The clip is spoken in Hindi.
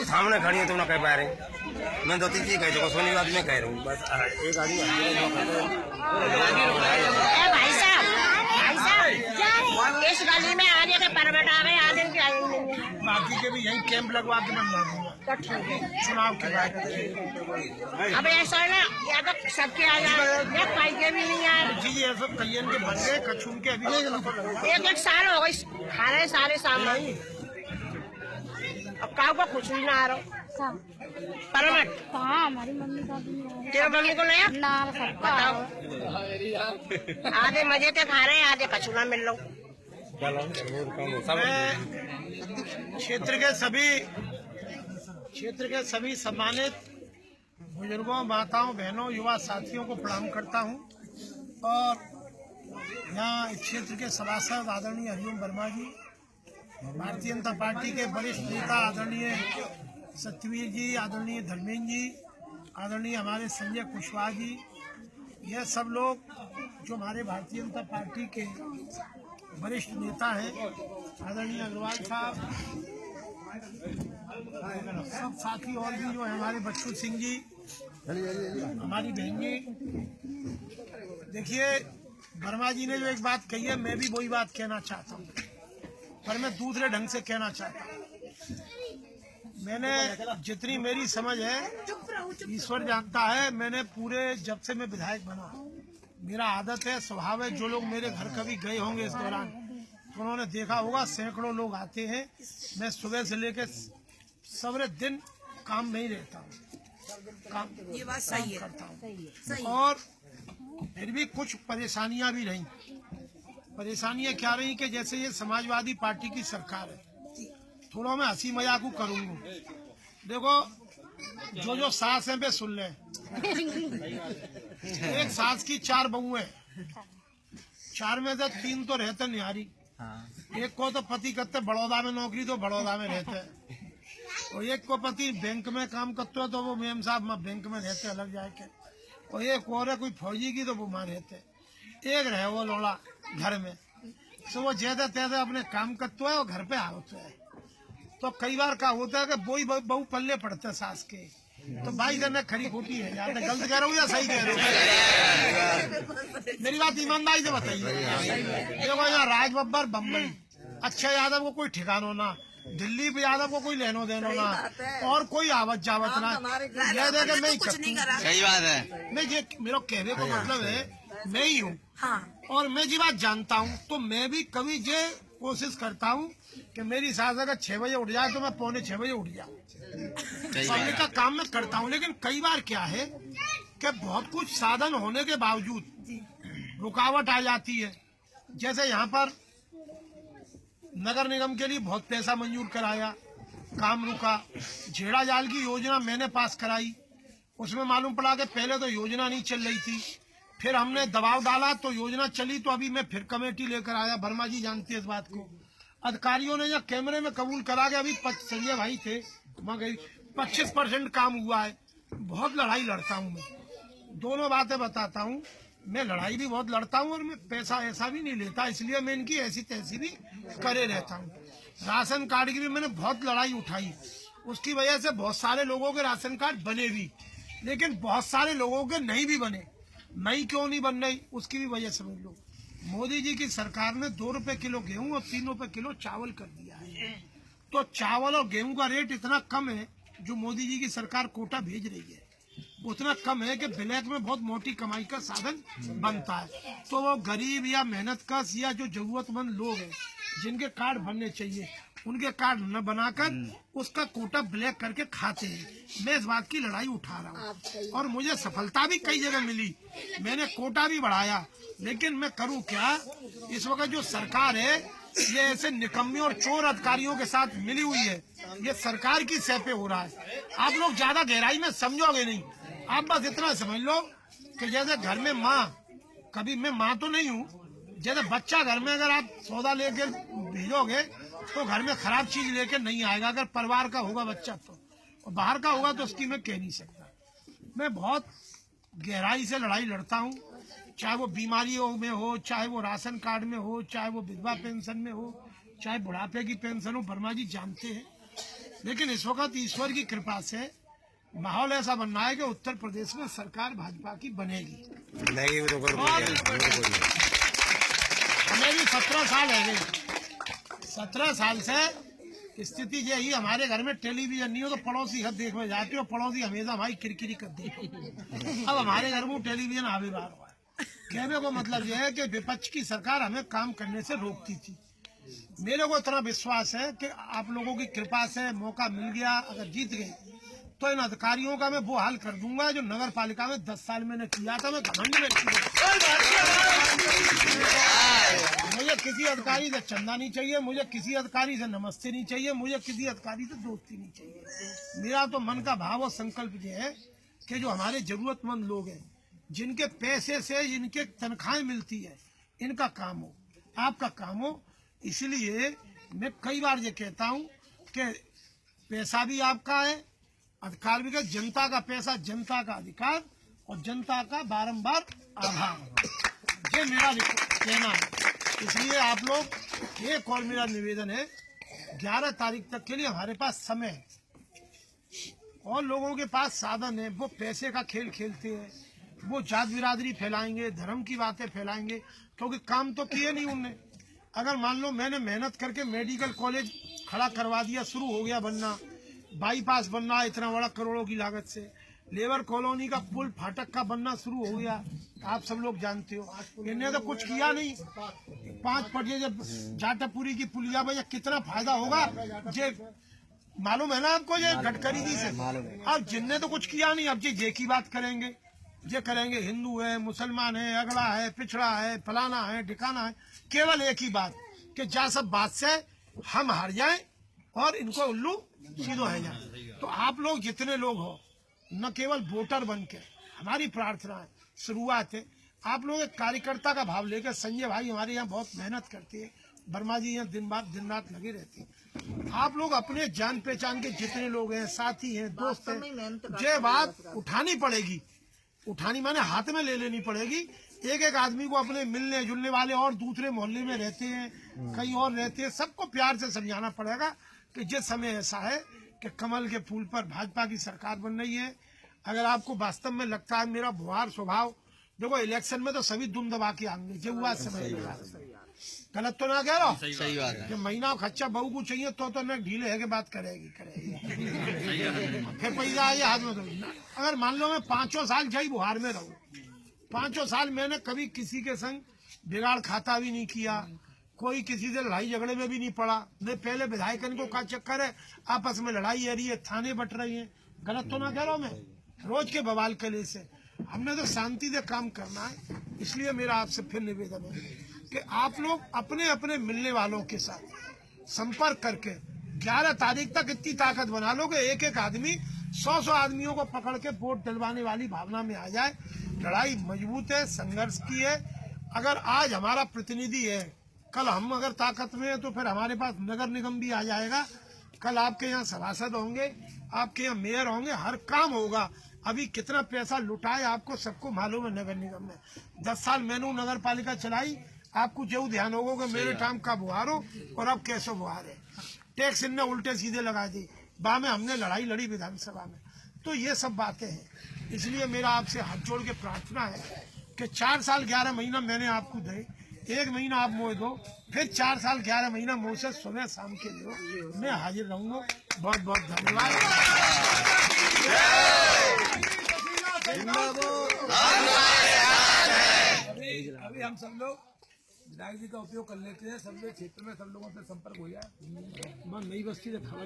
सामने खड़ी है तो ना कह पा रहे। मैं दो तीन चीज कह चुका, सोनी बात में कह रहा हूँ बस। एक आदमी भाई साहब इस गली में आने के परमिट आ गए, आने की आई नहीं। बाकी के भी यही कैंप लगवा के बनवा दूंगा तो ठीक है, चुनाव के बाद। अब ऐसा है ना, या तो सबके आ जाए, पाई के भी नहीं आए जी ये सब कईयन के बन गए, कछुन के अभी एक साल हो गई खा रहे सारे सामने। अब काऊ को कुछ नहीं आ रहा परमिट। हाँ हमारी मम्मी का भी तेरे मम्मी को नहीं ना बताओ। आधे मजे के खा रहे हैं, आधे कछुना मिल लो। क्षेत्र के सभी सम्मानित बुजुर्गों, माताओं, बहनों, युवा साथियों को प्रणाम करता हूं। और यहाँ क्षेत्र के सभासद आदरणीय हरिओम वर्मा जी, भारतीय जनता पार्टी के वरिष्ठ नेता आदरणीय सत्यवीर जी, आदरणीय धर्मेंद्र जी, आदरणीय हमारे संजय कुशवाहा जी, यह सब लोग जो हमारे भारतीय जनता पार्टी के वरिष्ठ नेता हैं, आदरणीय अग्रवाल साहब, सब साथी और भी जो है, हमारे बच्चू सिंह जी, हमारी बहन जी। देखिए वर्मा जी ने जो एक बात कही है, मैं भी वही बात कहना चाहता हूँ, पर मैं दूसरे ढंग से कहना चाहता हूँ। मैंने जितनी मेरी समझ है, ईश्वर जानता है, मैंने पूरे जब से मैं विधायक बना, मेरा आदत है, स्वभाव है, जो लोग मेरे घर कभी गए होंगे इस दौरान तो उन्होंने देखा होगा, सैकड़ों लोग आते हैं। मैं सुबह से लेकर सवेरे दिन काम में ही रहता हूँ, काम ये बात सही है करता हूँ। और फिर भी कुछ परेशानियां भी रही। परेशानियां क्या रही कि जैसे ये समाजवादी पार्टी की सरकार है, थोड़ा मैं हंसी मजाक करूंगा। देखो जो सास है पे सुन ले। एक सास की 4 बहू है, 4 में से 3 तो रहते निहारी। एक को तो पति करते बड़ौदा में नौकरी, तो बड़ौदा में रहते हैं। और एक को पति बैंक में काम करते हो तो वो मेम साहब बैंक में रहते अलग जाके। और एक और है कोई फौजी की, तो वो वहाँ रहते। एक रहे वो लोड़ा घर में, तो वो ज्यादा त्यादा अपने काम करते है और घर पे होते है। तो कई बार क्या होता है कि वही बहू पल्ले पड़ते है सास के। तो भाई जन खरी खोटी है यार, गलत कह रहा हूँ या सही कह रहा हूँ? मेरी बात ईमानदारी से बताइए। देखो यहाँ राज बब्बर बम्बई, अच्छा यादव को कोई ठिकानो ना, दिल्ली पे यादव को कोई लेनो देनो ना, और कोई आवत जावत ना। यह देखे मैं सही बात है, मैं ये मेरा कहने को मतलब है मैं ही हूँ। और मैं जी बात जानता हूँ, तो मैं भी कभी ये कोशिश करता हूँ कि मेरी सास अगर 6 बजे उठ जाए तो मैं 5:45 बजे उठ जाऊँ। पब्लिक का काम मैं करता हूँ। लेकिन कई बार क्या है कि बहुत कुछ साधन होने के बावजूद रुकावट आ जाती है। जैसे यहाँ पर नगर निगम के लिए बहुत पैसा मंजूर कराया, काम रुका। झेड़ा जाल की योजना मैंने पास कराई, उसमें मालूम पड़ा कि पहले तो योजना नहीं चल रही थी, फिर हमने दबाव डाला तो योजना चली। तो अभी मैं फिर कमेटी लेकर आया, वर्मा जी जानती है इस बात को। अधिकारियों ने या कैमरे में कबूल करा के अभी संजय भाई थे वहाँ गई, 25% काम हुआ है। बहुत लड़ाई लड़ता हूँ मैं, दोनों बातें बताता हूँ। मैं लड़ाई भी बहुत लड़ता हूँ और मैं पैसा ऐसा भी नहीं लेता, इसलिए मैं इनकी ऐसी तैसी भी करे रहता हूँ। राशन कार्ड की भी मैंने बहुत लड़ाई उठाई, उसकी वजह से बहुत सारे लोगों के राशन कार्ड बने भी, लेकिन बहुत सारे लोगों के नहीं भी बने। नहीं क्यों नहीं बन रही, उसकी भी वजह समझ लो। मोदी जी की सरकार ने 2 रुपए किलो गेहूं और 3 रुपए किलो चावल कर दिया है। तो चावल और गेहूं का रेट इतना कम है, जो मोदी जी की सरकार कोटा भेज रही है उतना कम है कि ब्लैक में बहुत मोटी कमाई का साधन बनता है। तो वो गरीब या मेहनतकश या जो जरूरतमंद लोग हैं, जिनके कार्ड बनने चाहिए, उनके कार्ड न बनाकर उसका कोटा ब्लैक करके खाते हैं। मैं इस बात की लड़ाई उठा रहा हूँ और मुझे सफलता भी कई जगह मिली। मैंने कोटा भी बढ़ाया, लेकिन मैं करूँ क्या? इस वक्त जो सरकार है ये ऐसे निकम्मे और चोर अधिकारियों के साथ मिली हुई है। ये सरकार की सह पे हो रहा है। आप लोग ज्यादा गहराई में समझोगे नहीं, आप बस इतना समझ लो कि जैसे घर में माँ, कभी मैं माँ तो नहीं हूँ, जैसे बच्चा घर में अगर आप सौदा लेके भेजोगे तो घर में खराब चीज लेके नहीं आएगा। अगर परिवार का होगा बच्चा तो, और बाहर का होगा तो उसकी मैं कह नहीं सकता। मैं बहुत गहराई से लड़ाई लड़ता हूँ चाहे वो बीमारियों में हो, चाहे वो राशन कार्ड में हो, चाहे वो विधवा पेंशन में हो, चाहे बुढ़ापे की पेंशन हो, वर्मा जी जानते हैं। लेकिन इस वक्त ईश्वर की कृपा से माहौल ऐसा बन रहा है कि उत्तर प्रदेश में सरकार भाजपा की बनेगी। नहीं तो हमें भी 17 साल है गए, 17 साल से स्थिति यही। हमारे घर में टेलीविजन नहीं हो तो पड़ोसी घर देखने जाते हो, पड़ोसी हमेशा हमारी किरकिरी कर देते। अब हमारे घर में टेलीविजन आविर्भाव हुआ है। कहने को मतलब यह है कि विपक्ष की सरकार हमें काम करने से रोकती थी। मेरे को इतना विश्वास है कि आप लोगों की कृपा से मौका मिल गया, अगर जीत गए तो इन अधिकारियों का मैं वो हाल कर दूंगा जो नगर पालिका में 10 साल मैंने किया था। मैं घमंड में मुझे किसी अधिकारी से चंदा नहीं चाहिए, मुझे किसी अधिकारी से नमस्ते नहीं चाहिए, मुझे किसी अधिकारी से दोस्ती नहीं चाहिए। मेरा तो मन का भाव और संकल्प ये है कि जो हमारे जरूरतमंद लोग हैं, जिनके पैसे से जिनके तनख्वाहें मिलती है, इनका काम हो, आपका काम हो। इसलिए मैं कई बार ये कहता हूँ कि पैसा भी आपका है, अधिकार भी का। जनता का पैसा, जनता का अधिकार और जनता का बारंबार आभार, ये मेरा कहना है। इसलिए आप लोग, एक और मेरा निवेदन है, 11 तारीख तक के लिए हमारे पास समय है और लोगों के पास साधन है। वो पैसे का खेल खेलते हैं, वो जात बिरादरी फैलाएंगे, धर्म की बातें फैलाएंगे, क्योंकि काम तो किए नहीं उनने। अगर मान लो मैंने मेहनत करके मेडिकल कॉलेज खड़ा करवा दिया, शुरू हो गया बनना, बाईपास बनना इतना बड़ा करोड़ों की लागत से, लेबर कॉलोनी का पुल फाटक का बनना शुरू हो गया, आप सब लोग जानते हो। इन्हें तो कुछ किया नहीं। 5 पटिया जब जाटापुरी की पुलिया भैया कितना फायदा होगा, ये मालूम है ना आपको, ये गडकरी जी से। अब जिनने तो कुछ किया नहीं, अब ये की बात करेंगे, ये करेंगे हिंदू है, मुसलमान है, अगला है, पिछड़ा है, फलाना है, ठिकाना है। केवल एक ही बात कि जा सब बात से हम हार जाएं और इनको उल्लू सीधो है जाए। तो आप लोग जितने लोग हो, न केवल वोटर बन के, हमारी प्रार्थना है, शुरुआत है, आप लोग एक कार्यकर्ता का भाव लेकर, संजय भाई हमारे यहाँ बहुत मेहनत करते हैं, वर्मा जी यहाँ दिन रात लगे रहते हैं। आप लोग अपने जान पहचान के जितने लोग हैं, साथी हैं, दोस्त हैं, ये बात उठानी पड़ेगी। उठानी माने हाथ में ले लेनी पड़ेगी। एक एक आदमी को, अपने मिलने जुलने वाले और दूसरे मोहल्ले में रहते हैं, कहीं और रहते हैं, सबको प्यार से समझाना पड़ेगा कि ये समय ऐसा है कि कमल के फूल पर भाजपा की सरकार बन रही है। अगर आपको वास्तव में लगता है मेरा बुहार स्वभाव, देखो इलेक्शन में तो सभी दुम दबा के आएंगे, जो हुआ समय गलत तो ना कह रहा हूँ। सही बात है। महीना खर्चा बहू को चाहिए तो न ढीले है के बात करेगी फिर पैसा आए हाथ में। तो अगर मान लो मैं 5 साल जय बुहार में रहूं, 5 साल मैंने कभी किसी के संग बिगाड़ खाता भी नहीं किया, कोई किसी से लड़ाई झगड़े में भी नहीं पड़ा। नहीं, पहले विधायकन को का चक्कर है, आपस में लड़ाई हो रही है, थाने बट रही है, गलत तो ना कह रहा हूँ मैं, रोज के बवाल कले से। हमने तो शांति से काम करना है। इसलिए मेरा आपसे फिर निवेदन है कि आप लोग अपने अपने मिलने वालों के साथ संपर्क करके 11 तारीख तक इतनी ताकत बना लो कि एक एक आदमी 100 आदमियों को पकड़ के वोट डलवाने वाली भावना में आ जाए। लड़ाई मजबूत है, संघर्ष की है। अगर आज हमारा प्रतिनिधि है, कल हम अगर ताकत में है तो फिर हमारे पास नगर निगम भी आ जाएगा। कल आपके यहाँ सभासद होंगे, आपके यहाँ मेयर होंगे, हर काम होगा। अभी कितना पैसा लुटाए आपको सबको मालूम है। नगर निगम में 10 साल मैंने नगर पालिका चलाई, आपको जो ध्यान होगा कि मेरे टाइम का बुहार हो और अब कैसे बुहार है। टैक्स इनने उल्टे सीधे लगा दी, बाद में हमने लड़ाई लड़ी विधानसभा में। तो ये सब बातें हैं। इसलिए मेरा आपसे हाथ जोड़ के प्रार्थना है कि 4 साल 11 महीना मैंने आपको दे, 1 महीना आप मुझे दो, फिर 4 साल 11 महीना मुझसे सुबह शाम के लिए मैं हाजिर रहूंगा। बहुत बहुत धन्यवाद। अभी हम सब लोग विधायक जी का उपयोग कर लेते हैं, सब लोग क्षेत्र में सब लोगों से संपर्क हो जाए। नई बस्ती से खबर